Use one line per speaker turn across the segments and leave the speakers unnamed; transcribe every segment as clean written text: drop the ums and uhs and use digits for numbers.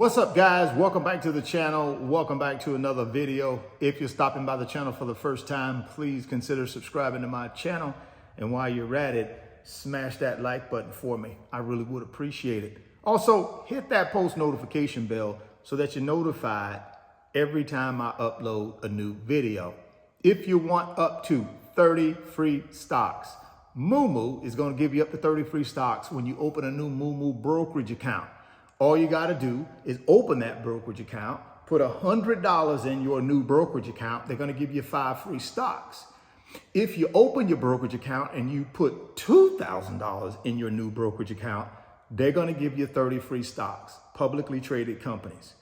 What's up, guys? Welcome back to the channel. Welcome back to another video. If you're stopping by the channel for the first time, please consider subscribing to my channel. And while you're at it, smash that like button for me. I really would appreciate it. Also, hit that post notification bell so that you're notified every time I upload a new video. If you want up to 30 free stocks, Moomoo is going to give you up to 30 free stocks when you open a new Moomoo brokerage account. All you got to do is open that brokerage account, put $100 in your new brokerage account. They're going to give you 5 free stocks. If you open your brokerage account and you put $2,000 in your new brokerage account, they're going to give you 30 free stocks, publicly traded companies.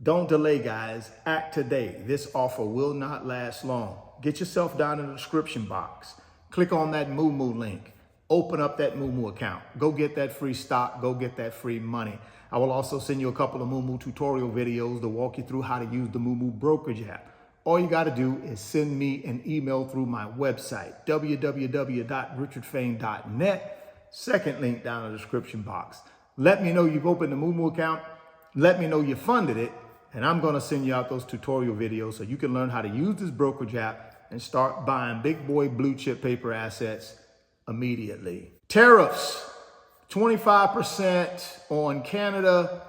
Don't delay, guys. Act today. This offer will not last long. Get yourself down in the description box. Click on that Moomoo link. Open up that Moomoo account. Go get that free stock. Go get that free money. I will also send you a couple of Moomoo tutorial videos to walk you through how to use the Moomoo brokerage app. All you got to do is send me an email through my website, www.richardfain.net. Second link down in the description box. Let me know you've opened the Moomoo account. Let me know you funded it. And I'm going to send you out those tutorial videos so you can learn how to use this brokerage app and start buying big boy blue chip paper assets immediately. Tariffs. 25% on Canada,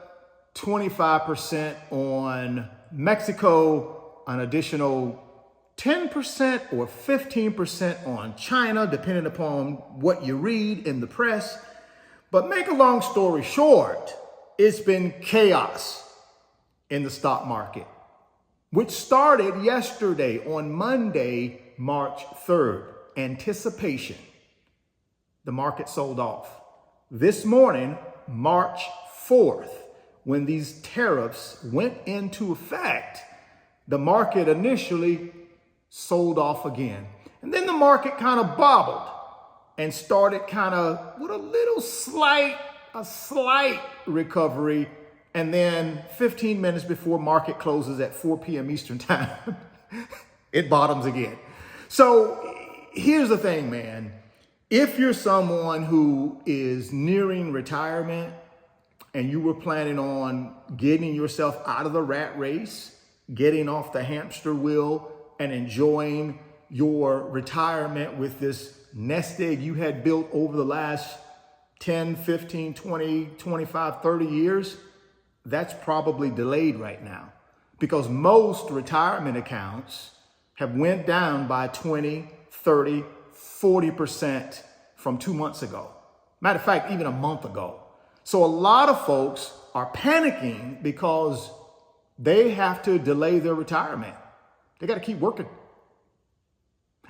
25% on Mexico, an additional 10% or 15% on China, depending upon what you read in the press. But make a long story short, it's been chaos in the stock market, which started yesterday on Monday, March 3rd. Anticipation. The market sold off. This morning, March 4th, when these tariffs went into effect, the market initially sold off again. And then the market kind of bobbled and started kind of with a slight recovery. And then 15 minutes before market closes at 4 p.m. Eastern time, it bottoms again. So here's the thing, man. If you're someone who is nearing retirement and you were planning on getting yourself out of the rat race, getting off the hamster wheel and enjoying your retirement with this nest egg you had built over the last 10, 15, 20, 25, 30 years, that's probably delayed right now because most retirement accounts have went down by 20, 30, 40% from 2 months ago. Matter of fact, even a month ago. So a lot of folks are panicking because they have to delay their retirement. They got to keep working.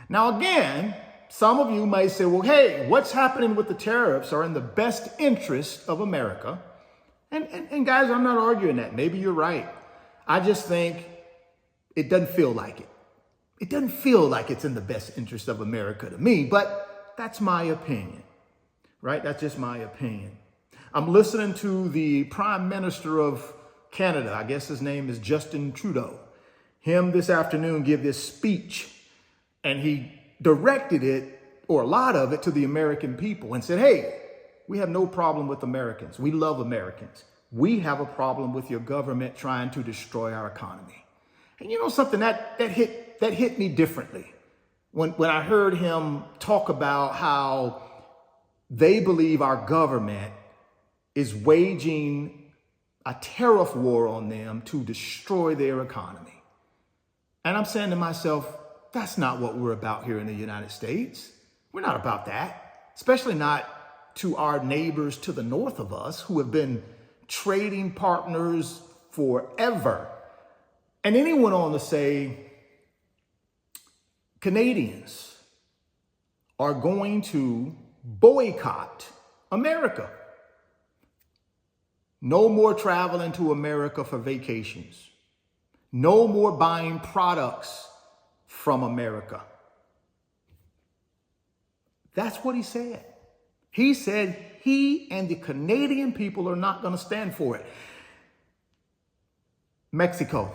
Now, again, some of you may say, well, hey, what's happening with the tariffs are in the best interest of America. And guys, I'm not arguing that. Maybe you're right. I just think it doesn't feel like it. It doesn't feel like it's in the best interest of America to me, but that's my opinion, right? That's just my opinion. I'm listening to the Prime Minister of Canada. I guess his name is Justin Trudeau. Him this afternoon give this speech, and he directed it, or a lot of it, to the American people and said, hey, we have no problem with Americans. We love Americans. We have a problem with your government trying to destroy our economy. And you know something, that hit me differently when I heard him talk about how they believe our government is waging a tariff war on them to destroy their economy. And I'm saying to myself, that's not what we're about here in the United States. We're not about that, especially not to our neighbors to the north of us who have been trading partners forever. And then he went on to say, Canadians are going to boycott America. No more traveling to America for vacations. No more buying products from America. That's what he said. He said he and the Canadian people are not going to stand for it. Mexico,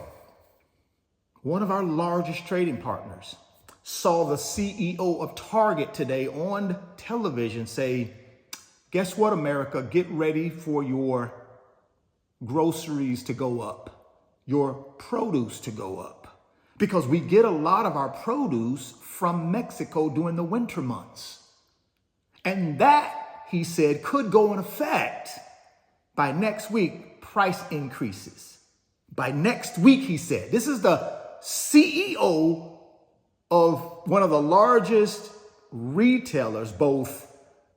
one of our largest trading partners, saw the CEO of Target today on television say, guess what, America, get ready for your groceries to go up, your produce to go up, because we get a lot of our produce from Mexico during the winter months. And that, he said, could go in effect by next week, price increases. By next week, he said. This is the CEO of one of the largest retailers, both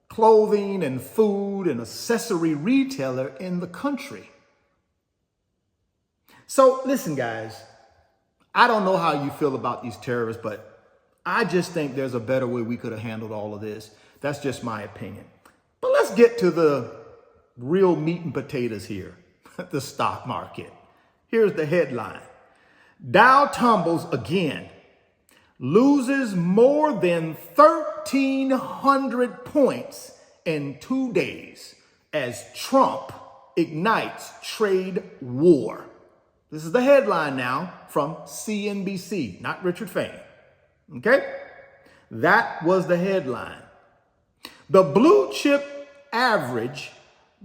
clothing and food and accessory retailer in the country. So listen, guys, I don't know how you feel about these tariffs, but I just think there's a better way we could have handled all of this. That's just my opinion. But let's get to the real meat and potatoes here, the stock market. Here's the headline. Dow tumbles again, loses more than 1,300 points in 2 days as Trump ignites trade war. This is the headline now from CNBC, not Richard Fain. Okay? That was the headline. The blue chip average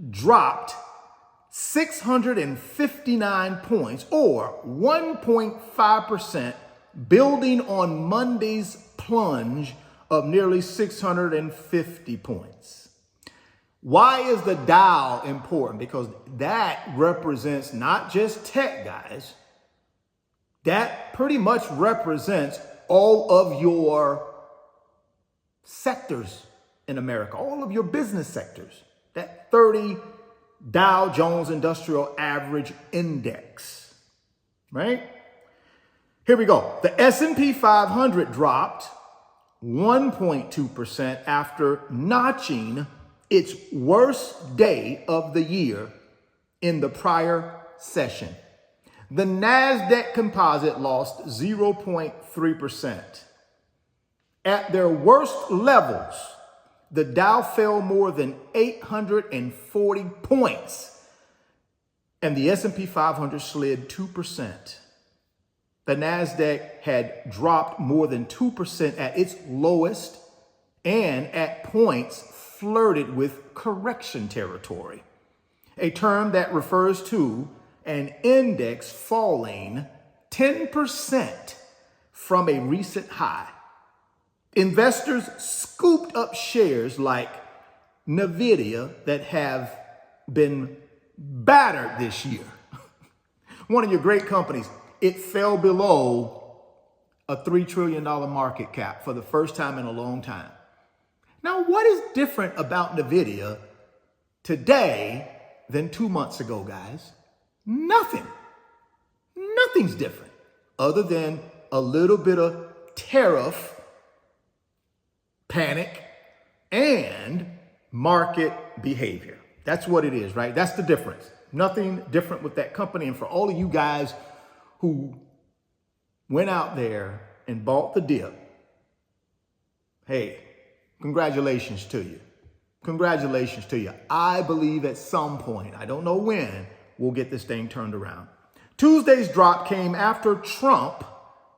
dropped 659 points, or 1.5%, building on Monday's plunge of nearly 650 points. Why is the Dow important? Because that represents not just tech, guys. That pretty much represents all of your sectors in America, all of your business sectors. That 30 Dow Jones Industrial Average Index, right? Here we go. The S&P 500 dropped 1.2% after notching its worst day of the year in the prior session. The NASDAQ composite lost 0.3%. At their worst levels, the Dow fell more than 840 points, and the S&P 500 slid 2%. The NASDAQ had dropped more than 2% at its lowest, and at points flirted with correction territory, a term that refers to an index falling 10% from a recent high. Investors scooped up shares like Nvidia that have been battered this year. One of your great companies, it fell below a $3 trillion market cap for the first time in a long time. Now, what is different about Nvidia today than 2 months ago, guys? Nothing. Nothing's different other than a little bit of tariff panic and market behavior. That's what it is, right? That's the difference. Nothing different with that company. And for all of you guys who went out there and bought the dip, hey, congratulations to you. Congratulations to you. I believe at some point, I don't know when, we'll get this thing turned around. Tuesday's drop came after Trump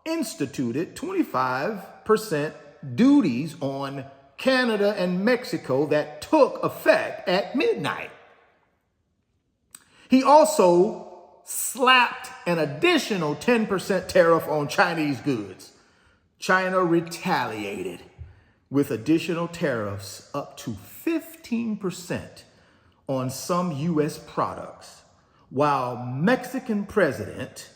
instituted 25% duties on Canada and Mexico that took effect at midnight. He also slapped an additional 10% tariff on Chinese goods. China retaliated with additional tariffs up to 15% on some U.S. products, while Mexican President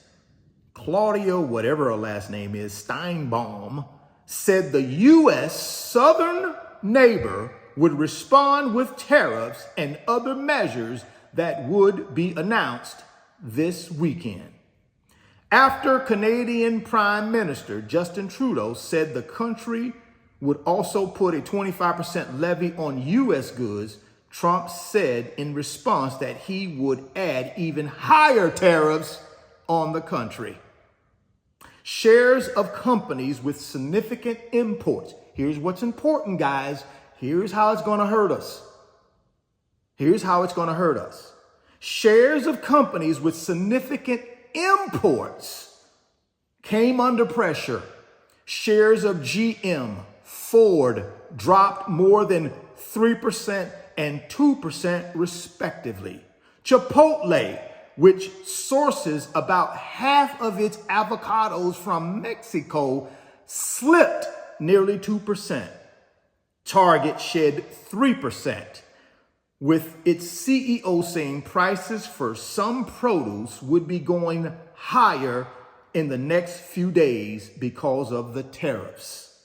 Claudia, whatever her last name is, Steinbaum, said the U.S. southern neighbor would respond with tariffs and other measures that would be announced this weekend. After Canadian Prime Minister Justin Trudeau said the country would also put a 25% levy on U.S. goods, Trump said in response that he would add even higher tariffs on the country. Shares of companies with significant imports. Here's what's important, guys. Here's how it's going to hurt us. Here's how it's going to hurt us. Shares of companies with significant imports came under pressure. Shares of GM, Ford dropped more than 3% and 2% respectively. Chipotle which sources about half of its avocados from Mexico, slipped nearly 2%. Target shed 3%, with its CEO saying prices for some produce would be going higher in the next few days because of the tariffs.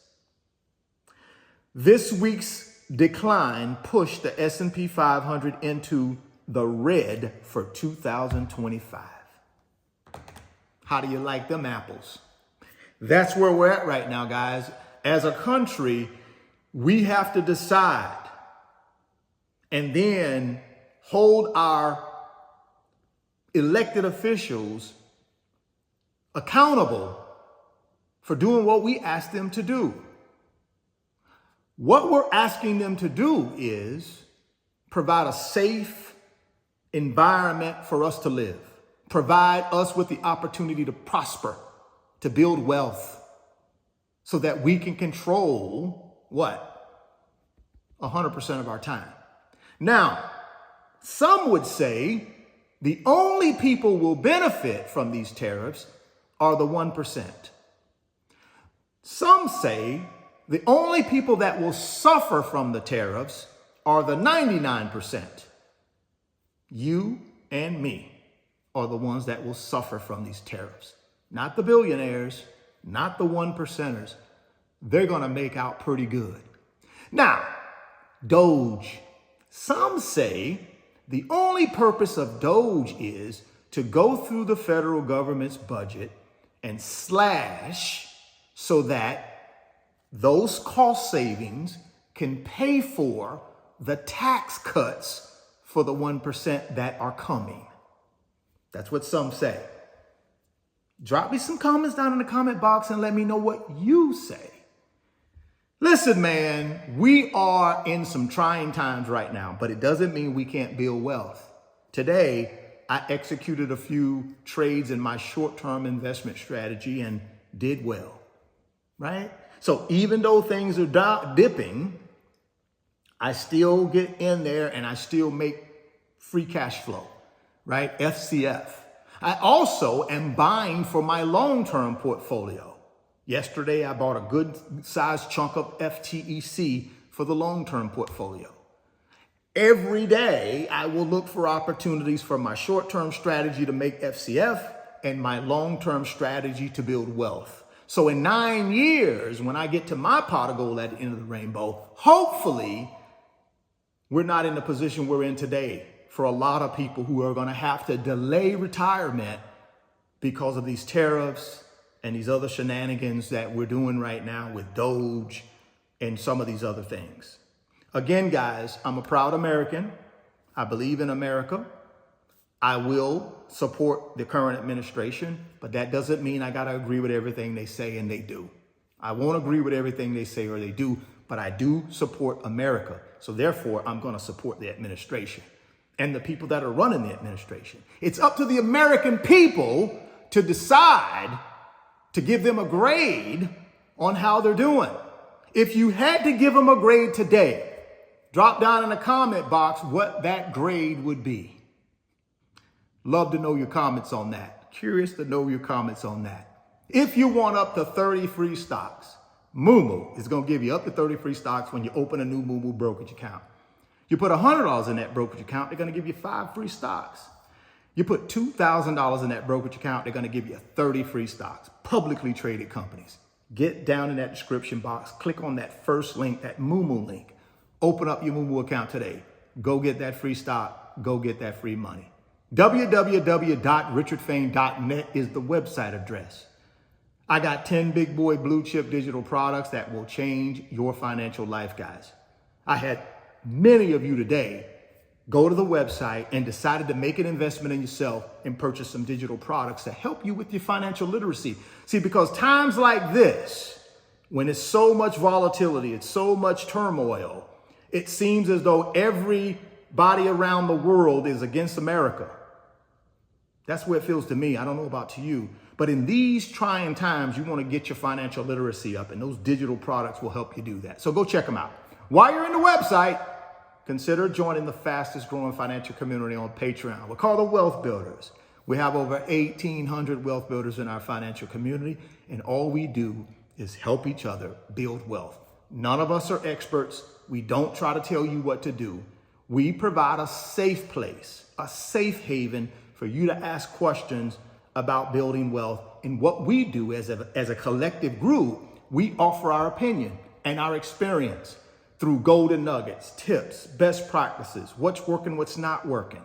This week's decline pushed the S&P 500 into the red for 2025. How do you like them apples? That's where we're at right now, guys. As a country, we have to decide and then hold our elected officials accountable for doing what we asked them to do. What we're asking them to do is provide a safe environment for us to live, provide us with the opportunity to prosper, to build wealth, so that we can control what? 100% of our time. Now, some would say the only people will benefit from these tariffs are the 1%. Some say the only people that will suffer from the tariffs are the 99%. You and me are the ones that will suffer from these tariffs. Not the billionaires, not the 1%ers. They're going to make out pretty good. Now, Doge. Some say the only purpose of Doge is to go through the federal government's budget and slash so that those cost savings can pay for the tax cuts for the 1% that are coming. That's what some say. Drop me some comments down in the comment box and let me know what you say. Listen, man, we are in some trying times right now, but it doesn't mean we can't build wealth. Today, I executed a few trades in my short-term investment strategy and did well, right? So even though things are dipping, I still get in there and I still make free cash flow, right? FCF. I also am buying for my long-term portfolio. Yesterday, I bought a good sized chunk of FTEC for the long-term portfolio. Every day, I will look for opportunities for my short-term strategy to make FCF and my long-term strategy to build wealth. So in 9 years, when I get to my pot of gold at the end of the rainbow, hopefully we're not in the position we're in today for a lot of people who are going to have to delay retirement because of these tariffs and these other shenanigans that we're doing right now with Doge and some of these other things. Again, guys, I'm a proud American. I believe in America. I will support the current administration, but that doesn't mean I got to agree with everything they say and they do. I won't agree with everything they say or they do, but I do support America. So therefore, I'm going to support the administration and the people that are running the administration. It's up to the American people to decide to give them a grade on how they're doing. If you had to give them a grade today, drop down in the comment box what that grade would be. Love to know your comments on that. Curious to know your comments on that. If you want up to 30 free stocks, Moomoo is going to give you up to 30 free stocks when you open a new Moomoo brokerage account. You put $100 in that brokerage account, they're going to give you 5 free stocks. You put $2,000 in that brokerage account, they're going to give you 30 free stocks, publicly traded companies. Get down in that description box, click on that first link, that Moomoo link. Open up your Moomoo account today. Go get that free stock. Go get that free money. www.richardfain.net is the website address. I got 10 big boy blue chip digital products that will change your financial life, guys. I had many of you today go to the website and decided to make an investment in yourself and purchase some digital products to help you with your financial literacy. See, because times like this, when it's so much volatility, it's so much turmoil, it seems as though everybody around the world is against America. That's what it feels to me. I don't know about to you. But in these trying times, you want to get your financial literacy up, and those digital products will help you do that. So go check them out. While you're in the website, consider joining the fastest growing financial community on Patreon. We're called the Wealth Builders. We have over 1,800 wealth builders in our financial community, and all we do is help each other build wealth. None of us are experts. We don't try to tell you what to do. We provide a safe place, a safe haven for you to ask questions about building wealth. And what we do as a collective group, we offer our opinion and our experience through golden nuggets, tips, best practices, what's working, what's not working.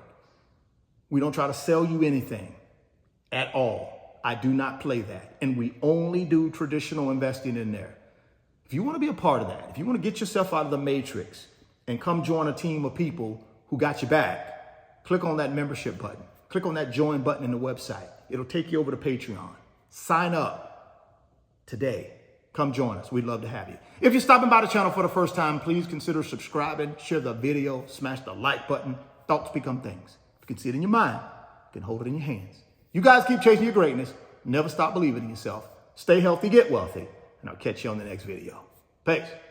We don't try to sell you anything at all. I do not play that. And we only do traditional investing in there. If you want to be a part of that, if you want to get yourself out of the matrix and come join a team of people who got your back, click on that membership button. Click on that join button in the website. It'll take you over to Patreon. Sign up today. Come join us. We'd love to have you. If you're stopping by the channel for the first time, please consider subscribing, share the video, smash the like button. Thoughts become things. You can see it in your mind. You can hold it in your hands. You guys keep chasing your greatness. Never stop believing in yourself. Stay healthy, get wealthy. And I'll catch you on the next video. Peace.